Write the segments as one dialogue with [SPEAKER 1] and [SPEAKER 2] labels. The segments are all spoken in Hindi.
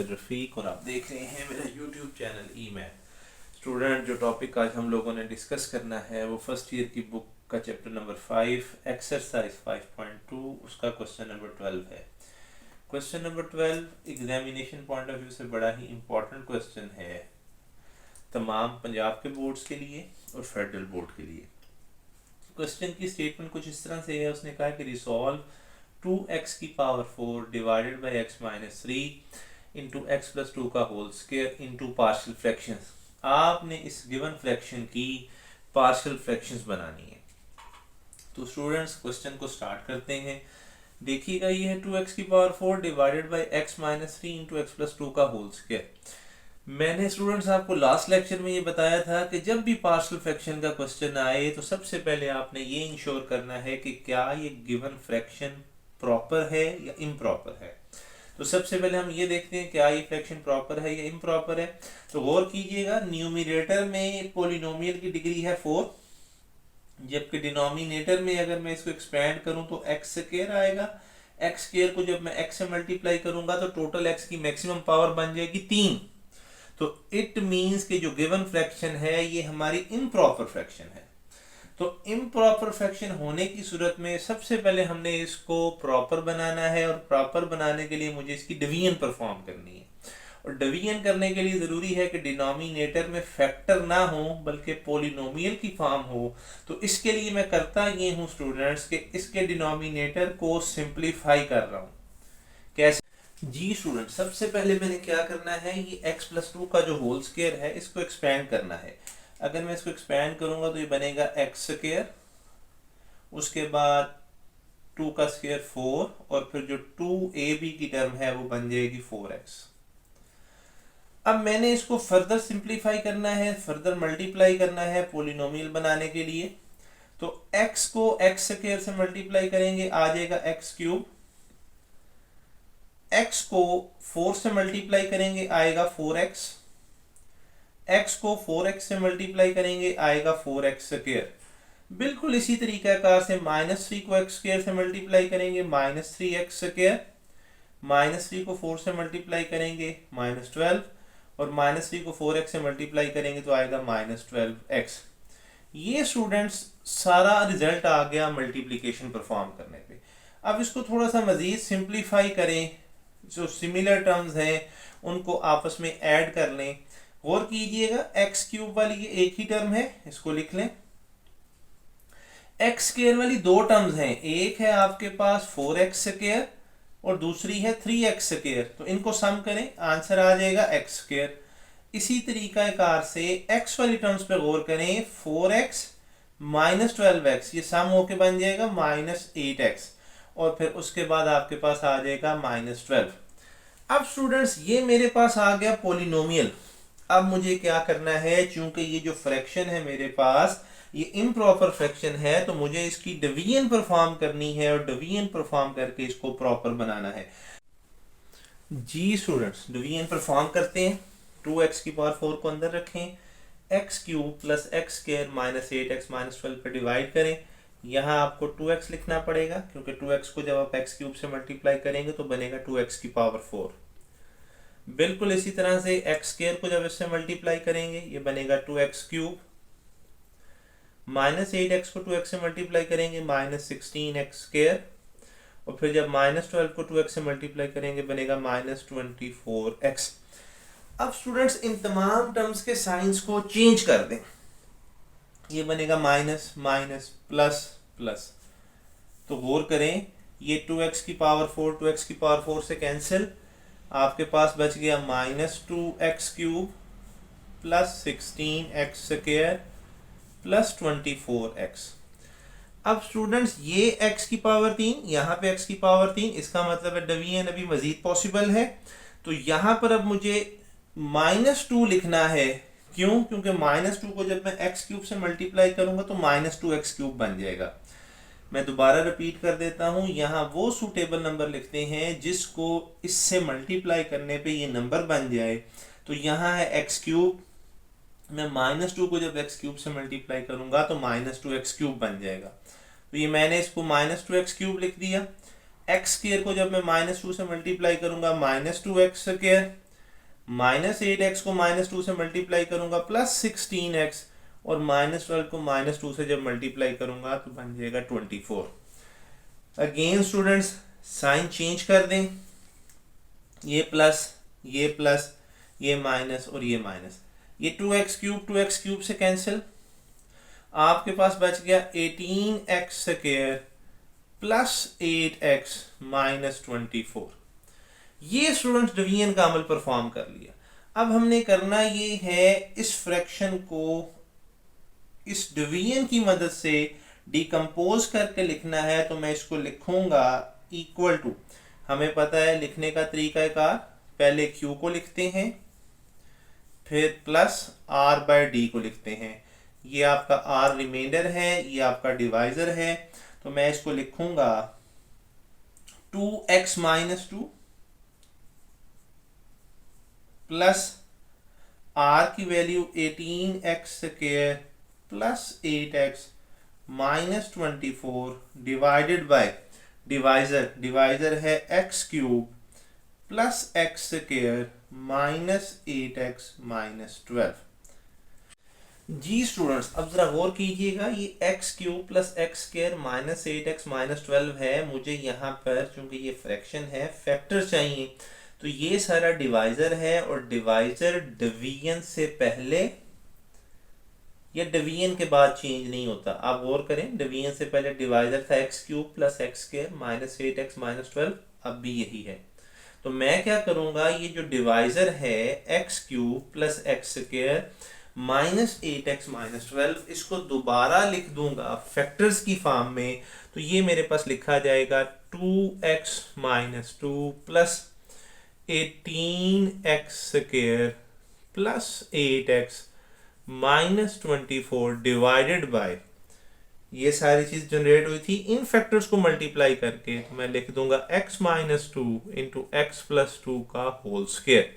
[SPEAKER 1] आमिर रफ़ीक और आप देख रहे हैं मेरा यूट्यूब चैनल ई मैथ। स्टूडेंट, जो टॉपिक आज हम लोगों ने डिस्कस करना है वो फर्स्ट ईयर की बुक का चैप्टर नंबर 5 एक्सरसाइज 5.2 उसका क्वेश्चन नंबर 12 है। Question number 12 examination point of view से बड़ा ही इम्पोर्टेंट क्वेश्चन है तमाम पंजाब के बोर्ड्स के लिए और फेडरल बोर्ड के लिए। क्वेश्चन की स्टेटमेंट कुछ इस तरह से है, उसने कहा कि रिसॉल्व 2x की power 4 divided by x minus 3 into x plus 2 का whole square into partial fractions. आपने इस गिवन फ्रैक्शन की पार्शियल फ्रैक्शंस बनानी है। तो स्टूडेंट्स क्वेश्चन को स्टार्ट करते हैं। देखिएगा, ये है 2x की power 4 divided by x minus 3 into x plus 2 का होल स्क्वायर। मैंने स्टूडेंट्स आपको लास्ट लेक्चर में ये बताया था कि जब भी पार्शियल फ्रैक्शन का क्वेश्चन आए तो सबसे पहले आपने ये इंश्योर करना है कि क्या ये गिवन फ्रैक्शन प्रॉपर है या इम्प्रॉपर है। तो सबसे पहले हम ये देखते हैं क्या ये फ्रैक्शन प्रॉपर है या इम्प्रॉपर है। तो गौर कीजिएगा, न्यूमरेटर में पॉलिनोमियल की डिग्री है 4, जबकि डिनोमिनेटर में अगर मैं इसको एक्सपेंड करूं तो एक्स स्क्वायर आएगा। एक्स स्क्वायर को जब मैं एक्स से मल्टीप्लाई करूंगा तो टोटल एक्स की मैक्सिमम पावर बन जाएगी 3। तो इट मींस कि जो गिवन फ्रैक्शन है ये हमारी इम्प्रॉपर फ्रैक्शन है। तो इम्प्रॉपर फ्रैक्शन होने की सूरत में सबसे पहले हमने इसको प्रॉपर बनाना है, और प्रॉपर बनाने के लिए मुझे इसकी डिवीजन परफॉर्म करनी है। और डिवीजन करने के लिए जरूरी है कि डिनोमिनेटर में फैक्टर ना हो बल्कि पॉलिनोमियल की फॉर्म हो। तो इसके लिए मैं करता ये हूँ स्टूडेंट्स कि इसके डिनोमिनेटर को सिंप्लीफाई कर रहा हूँ। कैसे? जी स्टूडेंट, सबसे पहले मैंने क्या करना है, ये x प्लस 2 का जो होल स्क्वायर है इसको एक्सपेंड करना है। अगर मैं इसको एक्सपेंड करूंगा तो ये बनेगा एक्स स्क्वायर, उसके बाद 2 का स्क्वायर 4, और फिर जो 2ab की टर्म है वो बन जाएगी 4x। अब मैंने इसको फर्दर सिंप्लीफाई करना है, फर्दर मल्टीप्लाई करना है पॉलिनोमियल बनाने के लिए। तो x को एक्स स्क्वायर से मल्टीप्लाई करेंगे आ जाएगा एक्स क्यूब, x को 4 से मल्टीप्लाई करेंगे आएगा 4x, x को 4x से मल्टीप्लाई करेंगे आएगा 4x स्क्वायर। बिल्कुल इसी तरीकाकार से -3 को x स्क्वायर से मल्टीप्लाई करेंगे -3x स्क्वायर, -3 को 4 से मल्टीप्लाई करेंगे -12, और -3 को 4x से मल्टीप्लाई करेंगे तो आएगा -12x। ये स्टूडेंट्स सारा रिजल्ट आ गया मल्टीप्लिकेशन परफॉर्म करने पे। अब इसको थोड़ा सा मजीद सिंप्लीफाई करें, जो सिमिलर टर्म्स हैं उनको आपस में ऐड कर लें। गौर कीजिएगा, एक्स क्यूब वाली ये एक ही टर्म है, इसको लिख लें। एक्स स्क्वायर वाली दो टर्म्स हैं, एक है आपके पास 4x स्क्वायर और दूसरी है 3x स्क्वायर। तो इनको सम करें, आंसर आ जाएगा x स्क्वायर। इसी तरीकाकार से x वाली टर्म्स पे गौर करें, 4x माइनस 12x, ये सम होके बन जाएगा -8x, और फिर उसके बाद आपके पास आ जाएगा -12। अब स्टूडेंट्स ये मेरे पास आ गया पॉलिनोमियल। अब मुझे क्या करना है, चूंकि ये जो फ्रैक्शन है मेरे पास ये इम्प्रॉपर फ्रैक्शन है, तो मुझे इसकी डिवीजन परफॉर्म करनी है, और डिवीजन परफॉर्म करके इसको प्रॉपर बनाना है। जी स्टूडेंट्स, डिवीजन परफॉर्म करते हैं। 2x की पावर 4 को अंदर रखें, x cube plus x square minus 8x minus 12 पर डिवाइड करें। यहाँ आपको 2x लिखना पड़ेगा क्योंकि 2x को जब आप x क्यूब से मल्टीप्लाई करेंगे तो बनेगा 2x की पावर 4। बिल्कुल इसी तरह से एक्स स्क्वायर को जब इससे मल्टीप्लाई करेंगे ये बनेगा 2x क्यूब, -8x को 2x से मल्टीप्लाई करेंगे -16x स्क्वायर, और फिर जब -12 को 2x से मल्टीप्लाई करेंगे बनेगा -24x। अब स्टूडेंट्स इन तमाम टर्म्स के साइंस को चेंज कर दें, ये बनेगा माइनस माइनस प्लस प्लस। तो गौर करें, ये 2x की पावर 4 2x की पावर 4 से कैंसिल, आपके पास बच गया -2x cube plus 16x square plus 24x। अब स्टूडेंट्स ये x की पावर 3, यहाँ पे x की पावर 3, इसका मतलब है डिवीजन अभी मजीद पॉसिबल है। तो यहाँ पर अब मुझे -2 लिखना है। क्यों? क्योंकि -2 को जब मैं x क्यूब से मल्टीप्लाई करूंगा तो -2x क्यूब बन जाएगा। मैं दोबारा रिपीट कर देता हूं, यहाँ वो सूटेबल नंबर लिखते हैं जिसको इससे मल्टीप्लाई करने पे ये नंबर बन जाए। तो यहाँ है x क्यूब, मैं -2 को जब x क्यूब से मल्टीप्लाई करूंगा तो -2x क्यूब बन जाएगा। तो ये मैंने इसको -2x क्यूब लिख दिया। x स्क्वायर को जब मैं -2 से मल्टीप्लाई करूंगा -2x स्क्वायर, -8x को -2 से मल्टीप्लाई करूंगा +16x, और -12 को -2 से जब मल्टीप्लाई करूंगा तो बन जाएगा 24। अगेन स्टूडेंट्स साइन चेंज कर दें, ये प्लस, ये माइनस और ये माइनस, ये 2x³ से कैंसिल, आपके पास बच गया 18x² प्लस 8x माइनस 24। ये स्टूडेंट्स डिवीजन का अमल परफॉर्म कर लिया। अब हमने करना ये है इस फ्रैक्शन को इस डिवीजन की मदद से डिकम्पोज करके लिखना है। तो मैं इसको लिखूंगा इक्वल टू, हमें पता है लिखने का तरीकाकार, पहले q को लिखते हैं फिर प्लस r/d को लिखते हैं। ये आपका r रिमाइंडर है, ये आपका डिवाइजर है। तो मैं इसको लिखूंगा 2x माइनस 2 प्लस r की value 18x² plus 8x minus 24 divided by divisor है x³ plus x² minus 8x minus 12। जी स्टूडेंट्स, अब जरा गौर कीजिएगा, ये x³ plus x² minus 8x minus 12 है। मुझे यहाँ पर चूंकि ये फ्रैक्शन है फैक्टर चाहिए, तो ये सारा डिवाइजर है और डिवाइजर डिवीजन से पहले या डिवीजन के बाद चेंज नहीं होता। आप गौर करें, डिवीजन से पहले डिवाइजर था x³ plus x² minus 8x minus 12, अब भी यही है। तो मैं क्या करूंगा, ये जो डिवाइजर है x³ plus x² minus 8x minus 12, इसको दोबारा लिख दूंगा फैक्टर्स की फॉर्म में। तो ये मेरे पास लिखा जाएगा 2x minus 2 plus 18x² plus 8x minus 24 divided by, ये सारी चीज जनरेट हुई थी इन फैक्टर्स को मल्टीप्लाई करके। तो मैं लिख दूंगा x minus 2 into x plus 2 का होल स्क्वायर,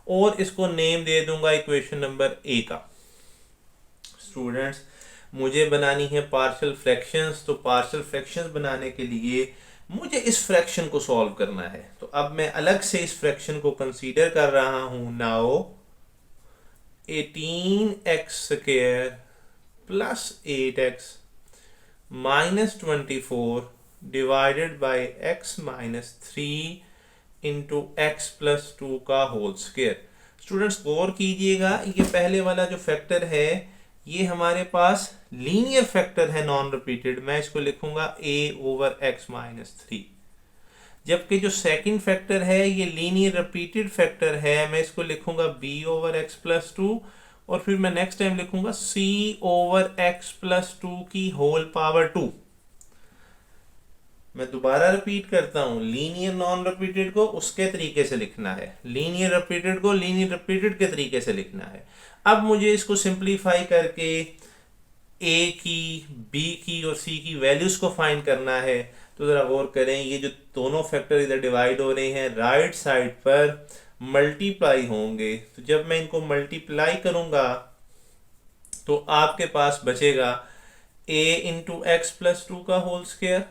[SPEAKER 1] और इसको नेम दे दूंगा इक्वेशन नंबर ए का। स्टूडेंट्स, मुझे बनानी है पार्शियल फ्रैक्शंस, तो पार्शियल फ्रैक्शंस बनाने के लिए मुझे इस फ्रैक्शन को सॉल्व करना है। तो अब मैं अलग से इस फ्रैक्शन को कंसीडर कर रहा हूं। Now 18x² plus 8x minus 24 divided by x minus 3 into x plus 2 का होल स्क्वायर। स्टूडेंट्स गौर कीजिएगा, ये पहले वाला जो फैक्टर है ये हमारे पास लीनियर फैक्टर है, नॉन रिपीटेड। मैं इसको लिखूंगा a ओवर x माइनस 3, जबकि जो सेकंड फैक्टर है ये लीनियर रिपीटेड फैक्टर है। मैं इसको लिखूंगा b ओवर x प्लस 2, और फिर मैं नेक्स्ट टाइम लिखूंगा c ओवर x प्लस 2 की होल पावर 2। मैं दोबारा रिपीट करता हूं, लीनियर नॉन रिपीटेड को उसके तरीके से लिखना है, लीनियर रिपीटेड को लीनियर रिपीटेड के तरीके से लिखना है। अब मुझे इसको सिंप्लीफाई करके a की, b की और c की वैल्यूज को फाइंड करना है। तो जरा गौर करें, ये जो दोनों फैक्टर इधर डिवाइड हो रहे हैं राइट साइड पर मल्टीप्लाई होंगे। तो जब मैं इनको मल्टीप्लाई करूंगा तो आपके पास बचेगा a इंटू एक्स प्लस 2 का whole square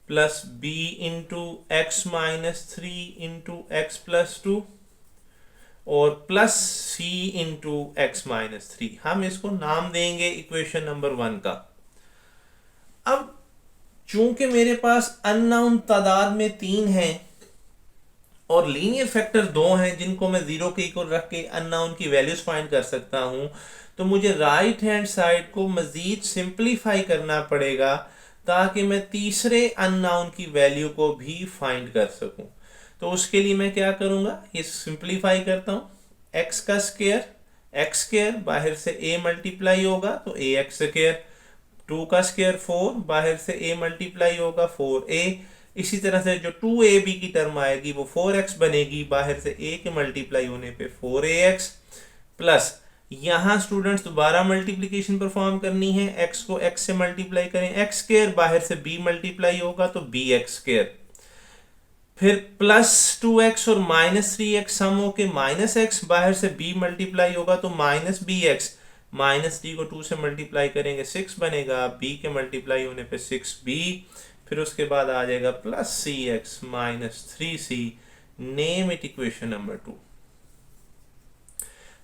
[SPEAKER 1] plus b into x minus 3 into x plus 2 और plus c into x minus 3। हम इसको नाम देंगे इक्वेशन नंबर 1 का। अब चूंकि मेरे पास अननोन तादाद में 3 हैं और लीनियर फैक्टर 2 हैं जिनको मैं 0 के इक्वल रख के अननोन की वैल्यूज फाइंड कर सकता हूं, तो मुझे राइट हैंड साइड को मजीद सिंप्लीफाई करना पड़ेगा ताकि मैं तीसरे अननोन की वैल्यू को भी फाइंड कर सकूं। तो उसके लिए मैं क्या करूंगा, ये सिंप्लीफाई करता हूं। x का स्क्वायर, x स्क्वायर बाहर से a मल्टीप्लाई होगा तो ax स्क्वायर, 2 का स्क्वायर 4 बाहर से a मल्टीप्लाई होगा 4a। इसी तरह से जो 2ab की टर्म आएगी वो 4x बनेगी, बाहर से a के मल्टीप्लाई होने पे 4ax प्लस यहाँ स्टूडेंट्स दोबारा मल्टीप्लिकेशन परफॉर्म करनी है। x को x से मल्टीप्लाई करें, x स्क्वायर बाहर से b मल्टीप्लाई होगा तो bx स्क्वायर, फिर प्लस 2x और माइनस 3x सम होके माइनस x बाहर से b मल्टीप्लाई होगा तो माइनस bx, माइनस 3 को 2 से मल्टीप्लाई करेंगे 6 बनेगा, b के मल्टीप्लाई होने पे 6b, फिर उसके बाद आ जाएगा plus cx minus 3c name it equation number 2।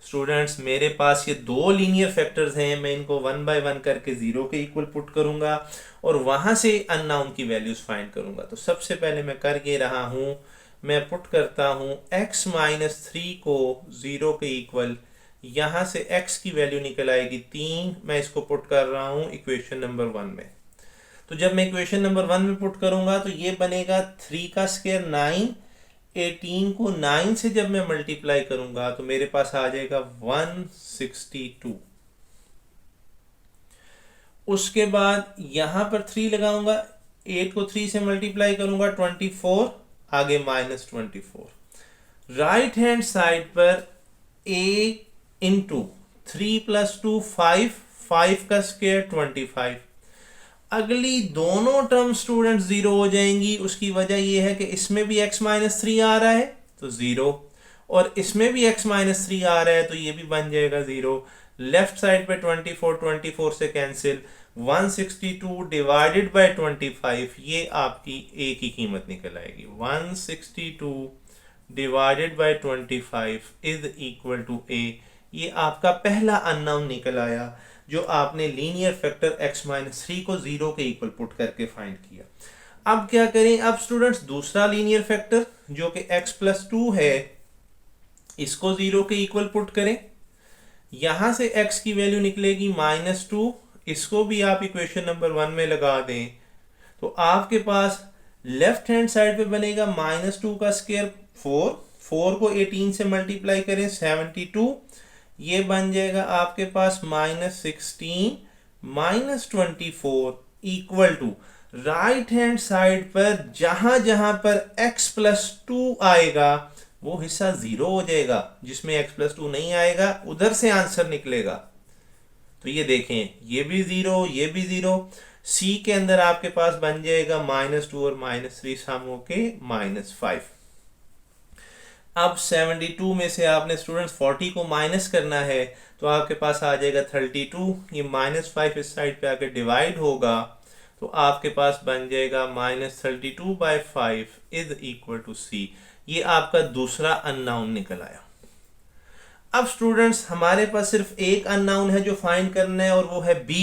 [SPEAKER 1] Students मेरे पास ये दो लीनियर फैक्टर्स हैं, मैं इनको वन बाय वन करके जीरो के इक्वल पुट करूंगा और वहां से अननोन की वैल्यूज फाइंड करूंगा। तो सबसे पहले मैं कर ये रहा हूं, मैं पुट करता हूं x माइनस 3 को जीरो के इक्वल, यहां से x की वैल्यू निकल आएगी 3, मैं इसको पुट कर रहा हूं इक्वेशन नंबर 1 में। तो जब मैं इक्वेशन नंबर 1 में पुट करूंगा तो ये बनेगा 3 का स्क्वायर 9, 18 को 9 से जब मैं मल्टीप्लाई करूंगा तो मेरे पास आ जाएगा 162। उसके बाद यहां पर 3 लगाऊंगा, 8 को 3 से मल्टीप्लाई करूंगा 24, आगे माइनस 24। राइट हैंड साइड पर a इंटू 3 प्लस 2 5, 5 का स्क्वायर 25। अगली दोनों टर्म स्टूडेंट जीरो हो जाएंगी। उसकी वजह यह है कि इसमें भी x माइनस 3 आ रहा है तो जीरो, और इसमें भी x माइनस 3 आ रहा है तो ये भी बन जाएगा जीरो। लेफ्ट साइड पे 24, 24 से कैंसिल, 162 डिवाइडेड बाय 25, ये आपकी a की कीमत निकल आएगी। 162 divided by 25 is equal to a। ये आपका पहला अननोन निकल आया जो आपने लीनियर फैक्टर x माइनस 3 को जीरो के इक्वल पुट करके फाइंड किया। अब क्या करें, अब स्टूडेंट्स दूसरा लीनियर फैक्टर जो कि x प्लस 2 है, इसको जीरो के इक्वल पुट करें। यहां से x की वैल्यू निकलेगी माइनस 2, इसको भी आप इक्वेशन नंबर 1 में लगा दें तो आपके पास लेफ्ट हैंड साइड पे बनेगा माइनस 2 का स्क्वायर 4, 4 को 18 से मल्टीप्लाई करें 72, ये बन जाएगा आपके पास minus 16 minus 24 equal to right hand side पर जहां जहां पर x प्लस 2 आएगा वो हिस्सा जीरो हो जाएगा, जिसमें x प्लस 2 नहीं आएगा उधर से आंसर निकलेगा। तो ये देखें, ये भी जीरो, ये भी जीरो। c के अंदर आपके पास बन जाएगा माइनस 2 और माइनस 3 सम होके माइनस 5। अब 72 में से आपने स्टूडेंट्स 40 को माइनस करना है तो आपके पास आ जाएगा 32, ये माइनस 5 इस साइड पे आके डिवाइड होगा तो आपके पास बन जाएगा minus 32 by 5 is equal to c। ये आपका दूसरा अननोन निकल आया। अब स्टूडेंट्स हमारे पास सिर्फ एक अननोन है जो फाइंड करना है और वो है b।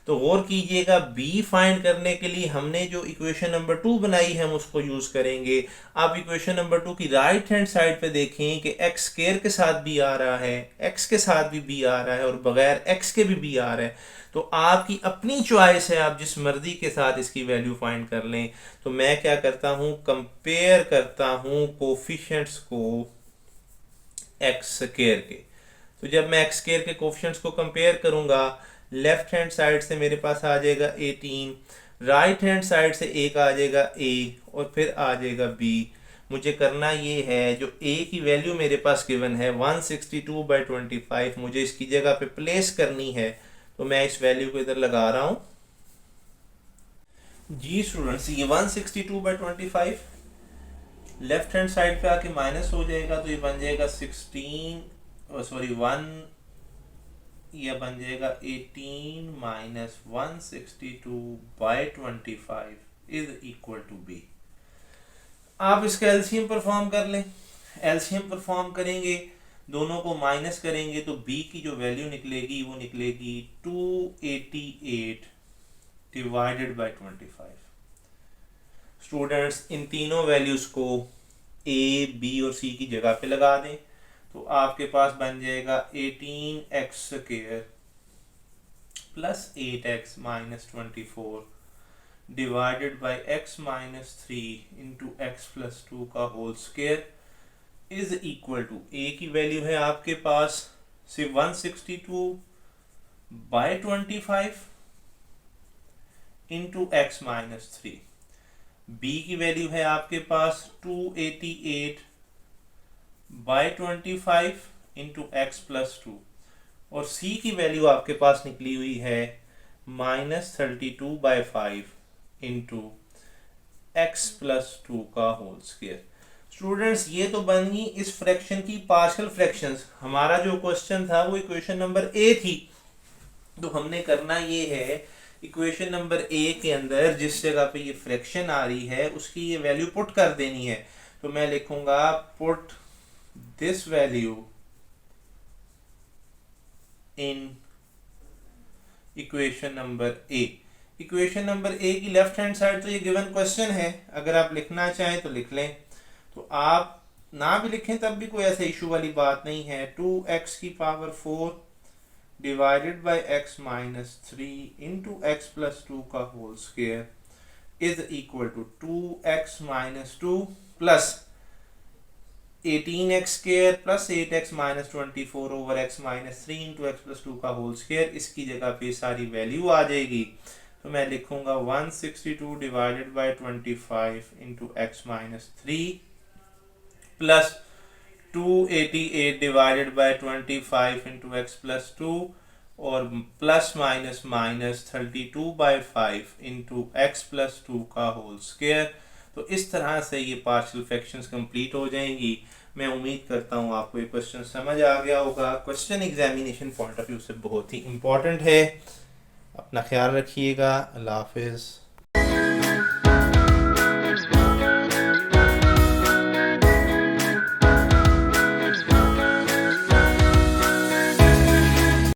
[SPEAKER 1] तो गौर कीजिएगा, b फाइंड करने के लिए हमने जो इक्वेशन नंबर 2 बनाई है हम उसको यूज करेंगे। आप इक्वेशन नंबर 2 की राइट हैंड साइड पे देखें कि x स्क्वायर के साथ b आ रहा है, x के साथ भी b आ रहा है और बगैर x के भी b आ रहा है। तो आपकी अपनी चॉइस है, आप जिस मर्जी के साथ इसकी वैल्यू फाइंड कर लें। तो मैं क्या करता हूं, कंपेयर करता हूं कोफिशिएंट्स को एक्स स्क्वायर के। तो जब मैं एक्स स्क्वायर के कोफिशिएंट्स को कंपेयर करूंगा, लेफ्ट हैंड साइड से मेरे पास आ जाएगा 18, राइट हैंड साइड से एक आ जाएगा a और फिर आ जाएगा b। मुझे करना ये है, जो a की वैल्यू मेरे पास गिवन है 162 बाई 25, मुझे इसकी जगह पे प्लेस करनी है। तो मैं इस वैल्यू को इधर लगा रहा हूं जी स्टूडेंट्स। ये 162 बाई 25 लेफ्ट हैंड साइड पे आके माइनस हो जाएगा तो ये बन जाएगा 16 सॉरी 1, यह बन जाएगा 18 minus 162 by 25 is equal to b। आप इसका एलसीएम परफॉर्म कर लें। एलसीएम परफॉर्म करेंगे, दोनों को माइनस करेंगे तो b की जो वैल्यू निकलेगी वो निकलेगी 288 डिवाइडेड बाई 25। स्टूडेंट्स इन तीनों वैल्यूज को a, b और c की जगह पे लगा दें तो आपके पास बन जाएगा 18x square plus 8x minus 24 divided by x minus 3 into x plus 2 का whole square is equal to a की वैल्यू है आपके पास सिर्फ 162 by 25 into x minus 3, b की वैल्यू है आपके पास 288 बाई 25 इंटू एक्स प्लस 2 और c की वैल्यू आपके पास निकली हुई है minus 32 by 5 into x plus 2 का होल स्क्वायर। स्टूडेंट्स ये तो बन गई इस फ्रैक्शन की पार्शियल फ्रैक्शंस। हमारा जो क्वेश्चन था वो इक्वेशन नंबर a थी, तो हमने करना ये है इक्वेशन नंबर a के अंदर जिस जगह पे ये फ्रैक्शन आ रही है उसकी ये वैल्यू पुट कर देनी है। तो मैं लिखूंगा put this value in equation number A. Equation number A की लेफ्ट हैंड साइड तो ये गिवन क्वेश्चन है, अगर आप लिखना चाहें तो लिख लें, तो आप ना भी लिखें तब भी कोई ऐसा इशू वाली बात नहीं है। 2x की power 4 divided by x minus 3 into x plus 2 का whole square is equal to 2x minus 2 plus 18x square plus 8x minus 24 over x minus 3 into x plus 2 का होल स्क्वायर। इसकी जगह पे सारी वैल्यू आ जाएगी, तो मैं लिखूंगा 162 divided by 25 into x minus 3 plus 288 divided by 25 into x plus 2 और plus minus minus 32 by 5 into x plus 2 का होल स्क्वायर। तो इस तरह से ये पार्शियल फ्रैक्शंस कंप्लीट हो जाएंगी। मैं उम्मीद करता हूँ आपको ये क्वेश्चन समझ आ गया होगा। Question examination point of view से बहुत ही इम्पोर्टेंट है। अपना ख्याल रखिएगा। अल्लाह हाफिज़।